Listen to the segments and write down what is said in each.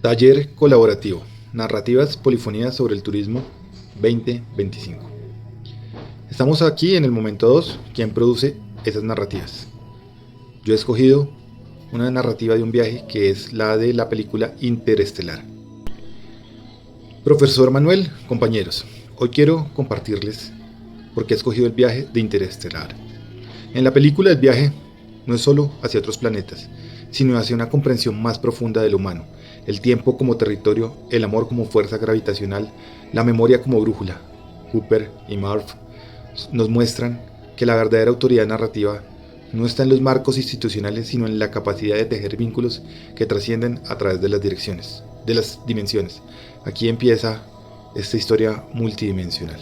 Taller colaborativo, narrativas polifonías sobre el turismo 2025. Estamos aquí en el momento 2, ¿quién produce esas narrativas? Yo he escogido una narrativa de un viaje que es la de la película Interestelar. Profesor Manuel, compañeros, hoy quiero compartirles por qué he escogido el viaje de Interestelar. En la película el viaje no es solo hacia otros planetas, sino hacia una comprensión más profunda de lo humano, el tiempo como territorio, el amor como fuerza gravitacional, la memoria como brújula. Cooper y Marv nos muestran que la verdadera autoridad narrativa no está en los marcos institucionales, sino en la capacidad de tejer vínculos que trascienden a través de las dimensiones. Aquí empieza esta historia multidimensional.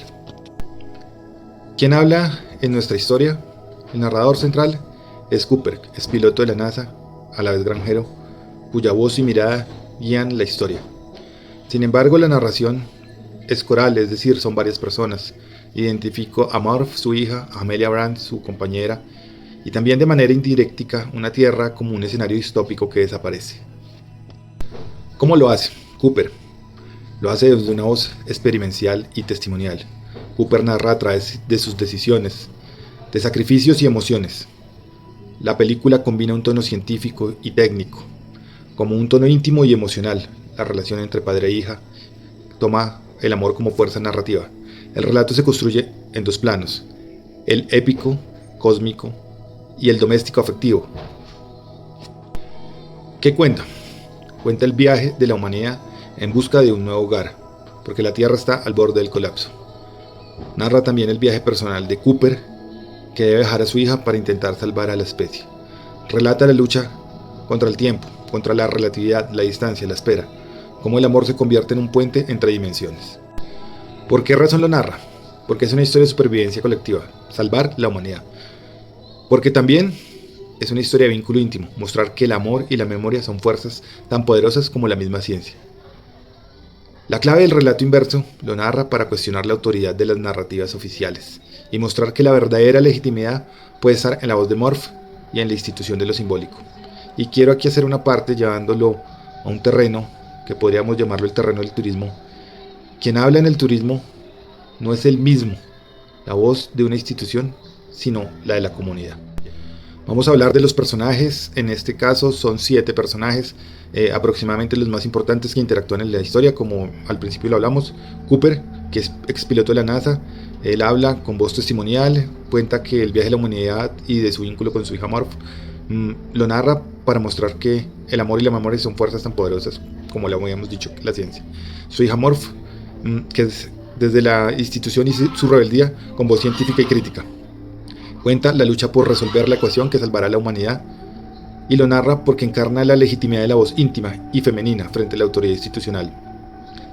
¿Quién habla en nuestra historia? El narrador central es Cooper, es piloto de la NASA, a la vez granjero, cuya voz y mirada guían la historia. Sin embargo, la narración es coral, es decir, son varias personas. Identifico a Marv, su hija, a Amelia Brand, su compañera, y también de manera indirecta una Tierra como un escenario distópico que desaparece. ¿Cómo lo hace? Cooper lo hace desde una voz experimental y testimonial. Cooper narra a través de sus decisiones, de sacrificios y emociones. La película combina un tono científico y técnico, como un tono íntimo y emocional. La relación entre padre e hija toma el amor como fuerza narrativa. El relato se construye en dos planos, el épico, cósmico, y el doméstico afectivo. ¿Qué cuenta? Cuenta el viaje de la humanidad en busca de un nuevo hogar, porque la Tierra está al borde del colapso. Narra también el viaje personal de Cooper, que debe dejar a su hija para intentar salvar a la especie. Relata la lucha contra el tiempo, contra la relatividad, la distancia, la espera, cómo el amor se convierte en un puente entre dimensiones. ¿Por qué razón lo narra? Porque es una historia de supervivencia colectiva, salvar la humanidad. Porque también es una historia de vínculo íntimo, mostrar que el amor y la memoria son fuerzas tan poderosas como la misma ciencia. La clave del relato inverso lo narra para cuestionar la autoridad de las narrativas oficiales y mostrar que la verdadera legitimidad puede estar en la voz de Marv y en la institución de lo simbólico. Y quiero aquí hacer una parte llevándolo a un terreno que podríamos llamarlo el terreno del turismo. Quien habla en el turismo no es el mismo, la voz de una institución, sino la de la comunidad. Vamos a hablar de los personajes. En este caso son 7 personajes, aproximadamente los más importantes que interactúan en la historia, como al principio lo hablamos. Cooper, que es expiloto de la NASA, él habla con voz testimonial, cuenta que el viaje de la humanidad y de su vínculo con su hija Marv, lo narra para mostrar que el amor y la memoria son fuerzas tan poderosas como lo habíamos dicho, la ciencia. Su hija Marv, que es desde la institución y su rebeldía, con voz científica y crítica. Cuenta la lucha por resolver la ecuación que salvará a la humanidad, y lo narra porque encarna la legitimidad de la voz íntima y femenina frente a la autoridad institucional.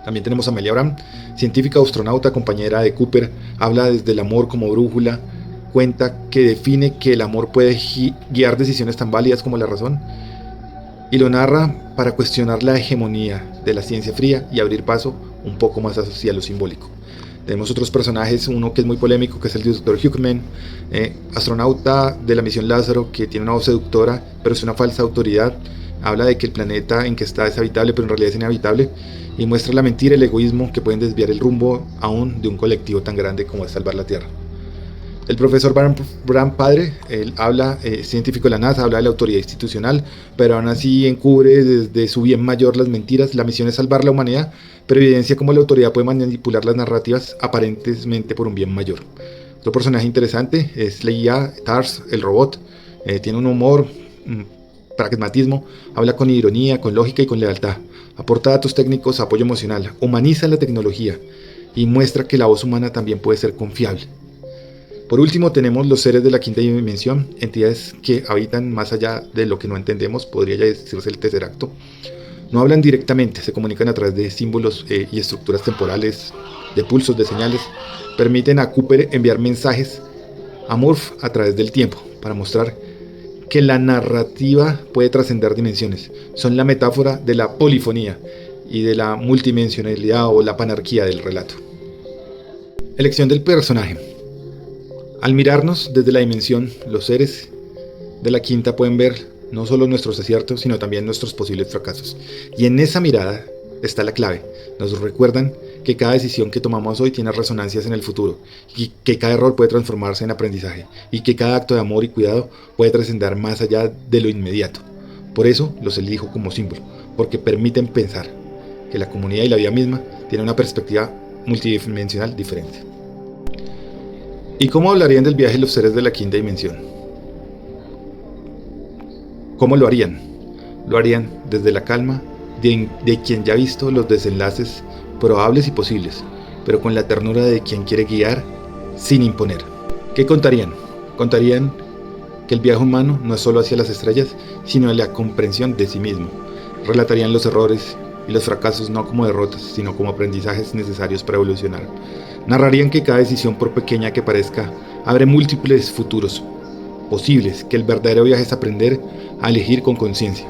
También tenemos a Amelia Brand, científica astronauta, compañera de Cooper, habla desde el amor como brújula, cuenta que define que el amor puede guiar decisiones tan válidas como la razón, y lo narra para cuestionar la hegemonía de la ciencia fría y abrir paso un poco más hacia lo simbólico. Tenemos otros personajes, uno que es muy polémico, que es el Dr. Huckman, astronauta de la misión Lázaro, que tiene una voz seductora, pero es una falsa autoridad. Habla de que el planeta en que está es habitable, pero en realidad es inhabitable, y muestra la mentira y el egoísmo que pueden desviar el rumbo aún de un colectivo tan grande como es salvar la Tierra. El profesor Brand padre, él habla, científico de la NASA, habla de la autoridad institucional, pero aún así encubre desde su bien mayor las mentiras. La misión es salvar la humanidad, pero evidencia cómo la autoridad puede manipular las narrativas aparentemente por un bien mayor. Otro personaje interesante es la IA, TARS, el robot. Tiene un humor, pragmatismo, habla con ironía, con lógica y con lealtad. Aporta datos técnicos, apoyo emocional, humaniza la tecnología y muestra que la voz humana también puede ser confiable. Por último tenemos los seres de la quinta dimensión, entidades que habitan más allá de lo que no entendemos, podría ya decirse el tercer acto. No hablan directamente, se comunican a través de símbolos y estructuras temporales, de pulsos, de señales. Permiten a Cooper enviar mensajes a Marv a través del tiempo, para mostrar que la narrativa puede trascender dimensiones. Son la metáfora de la polifonía y de la multidimensionalidad o la panarquía del relato. Elección del personaje. Al mirarnos desde la dimensión, los seres de la quinta pueden ver no solo nuestros aciertos, sino también nuestros posibles fracasos. Y en esa mirada está la clave. Nos recuerdan que cada decisión que tomamos hoy tiene resonancias en el futuro, y que cada error puede transformarse en aprendizaje, y que cada acto de amor y cuidado puede trascender más allá de lo inmediato. Por eso los elijo como símbolo, porque permiten pensar que la comunidad y la vida misma tienen una perspectiva multidimensional diferente. ¿Y cómo hablarían del viaje los seres de la quinta dimensión? ¿Cómo lo harían? Lo harían desde la calma de quien ya ha visto los desenlaces probables y posibles, pero con la ternura de quien quiere guiar sin imponer. ¿Qué contarían? Contarían que el viaje humano no es solo hacia las estrellas, sino en la comprensión de sí mismo. Relatarían los errores y los fracasos no como derrotas, sino como aprendizajes necesarios para evolucionar. Narrarían que cada decisión, por pequeña que parezca, abre múltiples futuros posibles, que el verdadero viaje es aprender a elegir con conciencia.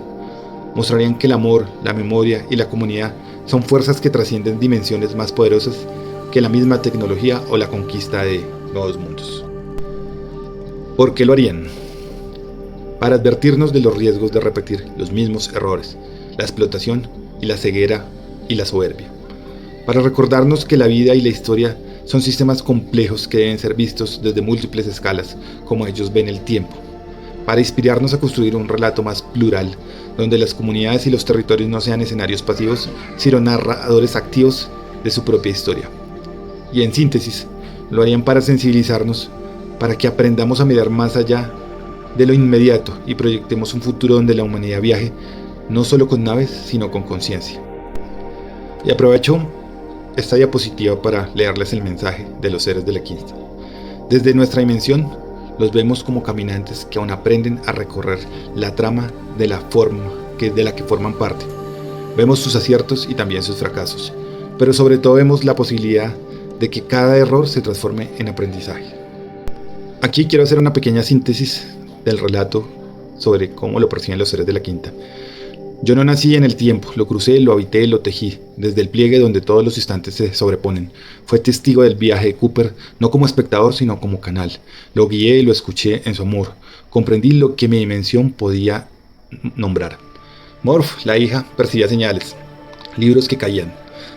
Mostrarían que el amor, la memoria y la comunidad son fuerzas que trascienden dimensiones más poderosas que la misma tecnología o la conquista de nuevos mundos. ¿Por qué lo harían? Para advertirnos de los riesgos de repetir los mismos errores, la explotación y la ceguera y la soberbia. Para recordarnos que la vida y la historia son sistemas complejos que deben ser vistos desde múltiples escalas, como ellos ven el tiempo. Para inspirarnos a construir un relato más plural, donde las comunidades y los territorios no sean escenarios pasivos, sino narradores activos de su propia historia. Y en síntesis, lo harían para sensibilizarnos, para que aprendamos a mirar más allá de lo inmediato y proyectemos un futuro donde la humanidad viaje no solo con naves, sino con conciencia. Y aprovecho esta diapositiva para leerles el mensaje de los seres de la quinta. Desde nuestra dimensión, los vemos como caminantes que aún aprenden a recorrer la trama de la que forman parte. Vemos sus aciertos y también sus fracasos, pero sobre todo vemos la posibilidad de que cada error se transforme en aprendizaje. Aquí quiero hacer una pequeña síntesis del relato sobre cómo lo perciben los seres de la quinta. Yo no nací en el tiempo, lo crucé, lo habité, lo tejí, desde el pliegue donde todos los instantes se sobreponen. Fue testigo del viaje de Cooper, no como espectador, sino como canal. Lo guié y lo escuché en su amor. Comprendí lo que mi dimensión podía nombrar. Morph, la hija, percibía señales, libros que caían,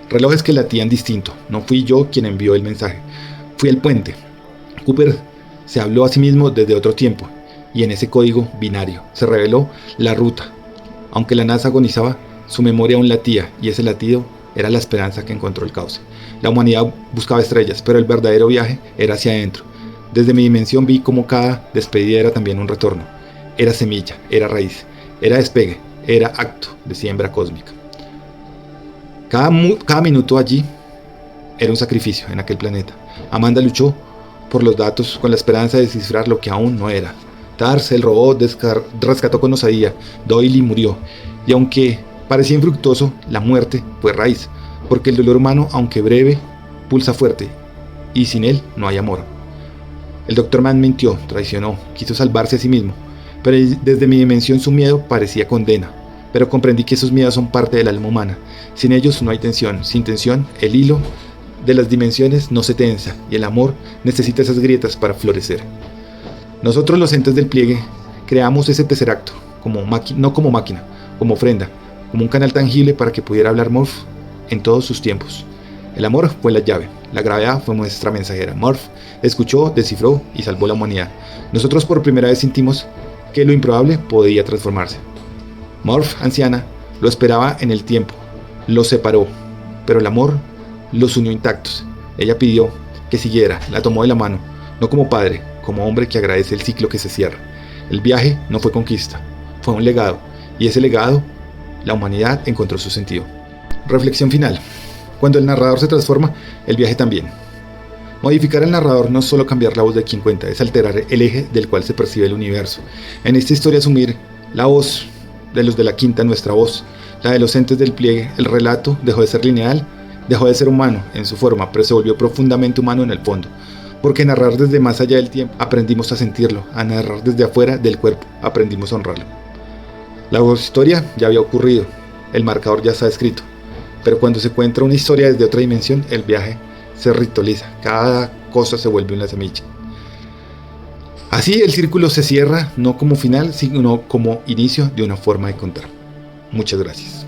relojes que latían distinto. No fui yo quien envió el mensaje, fui el puente. Cooper se habló a sí mismo desde otro tiempo, y en ese código binario se reveló la ruta. Aunque la NASA agonizaba, su memoria aún latía, y ese latido era la esperanza que encontró el cauce. La humanidad buscaba estrellas, pero el verdadero viaje era hacia adentro. Desde mi dimensión vi cómo cada despedida era también un retorno. Era semilla, era raíz, era despegue, era acto de siembra cósmica. Cada minuto allí era un sacrificio en aquel planeta. Amanda luchó por los datos con la esperanza de descifrar lo que aún no era. Tars, el robot, rescató con osadía. Doyle murió. Y aunque parecía infructuoso, la muerte fue raíz, porque el dolor humano, aunque breve, pulsa fuerte, y sin él no hay amor. El Dr. Mann mintió, traicionó, quiso salvarse a sí mismo, pero desde mi dimensión su miedo parecía condena. Pero comprendí que esos miedos son parte del alma humana. Sin ellos no hay tensión. Sin tensión, el hilo de las dimensiones no se tensa, y el amor necesita esas grietas para florecer. Nosotros los entes del pliegue creamos ese tercer acto, no como máquina, como ofrenda, como un canal tangible para que pudiera hablar Morph en todos sus tiempos. El amor fue la llave, la gravedad fue nuestra mensajera. Morph escuchó, descifró y salvó la humanidad. Nosotros por primera vez sentimos que lo improbable podía transformarse. Morph, anciana, lo esperaba en el tiempo, los separó, pero el amor los unió intactos. Ella pidió que siguiera, la tomó de la mano, no como padre, como hombre que agradece el ciclo que se cierra. El viaje no fue conquista, fue un legado, y ese legado, la humanidad encontró su sentido. Reflexión final. Cuando el narrador se transforma, el viaje también. Modificar al narrador no es solo cambiar la voz de quien cuenta, es alterar el eje del cual se percibe el universo. En esta historia asumir la voz de los de la quinta, nuestra voz, la de los entes del pliegue, el relato dejó de ser lineal, dejó de ser humano en su forma, pero se volvió profundamente humano en el fondo. Porque narrar desde más allá del tiempo, aprendimos a sentirlo, a narrar desde afuera del cuerpo, aprendimos a honrarlo. La historia ya había ocurrido, el marcador ya está escrito, pero cuando se cuenta una historia desde otra dimensión, el viaje se ritualiza, cada cosa se vuelve una semilla. Así el círculo se cierra, no como final, sino como inicio de una forma de contar. Muchas gracias.